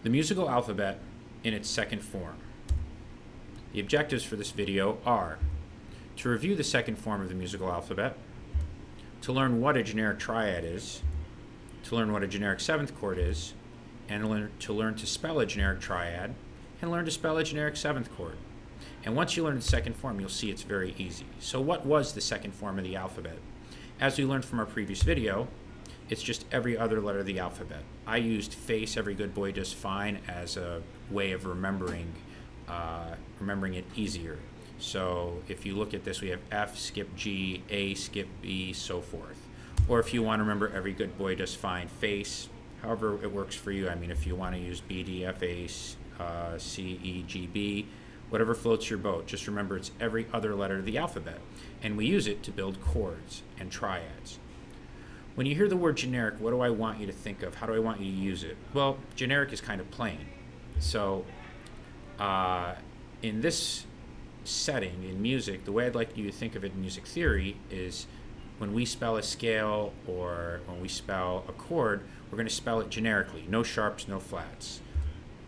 The musical alphabet in its second form. The objectives for this video are to review the second form of the musical alphabet, to learn what a generic triad is, to learn what a generic seventh chord is, and to learn to spell a generic triad, and learn to spell a generic seventh chord. And once you learn the second form, you'll see it's very easy. So what was the second form of the alphabet? As we learned from our previous video, it's just every other letter of the alphabet. I used face, every good boy does fine, as a way of remembering it easier. So if you look at this, we have F, skip G, A, skip B, so forth. Or if you want to remember every good boy does fine, face, however it works for you. I mean, if you want to use B, D, F, A, C, E, G, B, whatever floats your boat. Just remember it's every other letter of the alphabet. And we use it to build chords and triads. When you hear the word generic, what do I want you to think of? How do I want you to use it? Well, generic is kind of plain. So in this setting, in music, the way I'd like you to think of it in music theory is when we spell a scale or when we spell a chord, we're going to spell it generically. No sharps, no flats.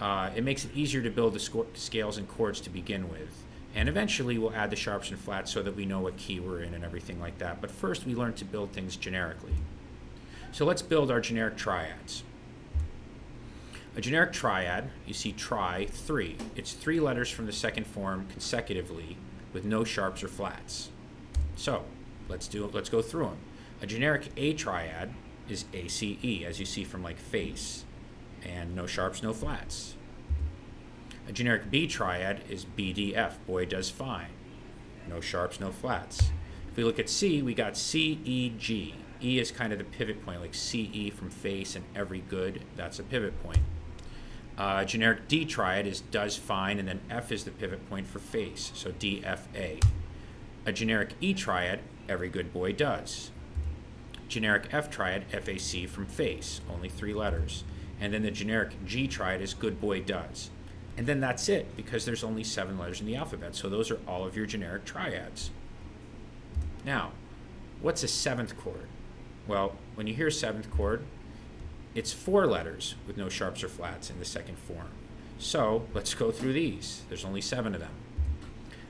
It makes it easier to build the scales and chords to begin with. And eventually we'll add the sharps and flats so that we know what key we're in and everything like that. But first we learn to build things generically. So let's build our generic triads. A generic triad, you see tri, 3. It's 3 letters from the second form consecutively with no sharps or flats. So let's go through them. A generic A triad is ACE, as you see from like face, and no sharps, no flats. A generic B triad is BDF, boy does fine. No sharps, no flats. If we look at C, we got CEG. E is kind of the pivot point, like CE from face and every good, that's a pivot point. Generic D triad is does fine, and then F is the pivot point for face, so DFA. A generic E triad, every good boy does. Generic F triad, FAC from face, only 3 letters. And then the generic G triad is good boy does. And then that's it, because there's only 7 letters in the alphabet, so those are all of your generic triads. Now, what's a seventh chord? Well, when you hear seventh chord, it's 4 letters with no sharps or flats in the second form. So let's go through these. There's only 7 of them.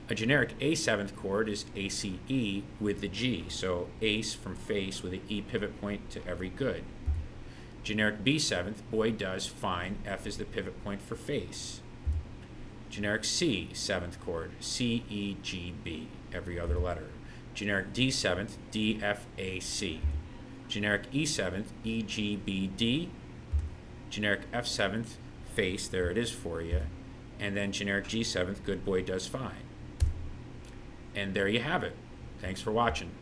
A generic A seventh chord is ACE with the G, so ace from face with an E pivot point to every good. Generic B seventh, boy does fine, F is the pivot point for face. Generic C seventh chord, C, E, G, B, every other letter. Generic D seventh, D, F, A, C. Generic E seventh, E, G, B, D. Generic F seventh, face, there it is for you. And then generic G seventh, good boy does fine. And there you have it. Thanks for watching.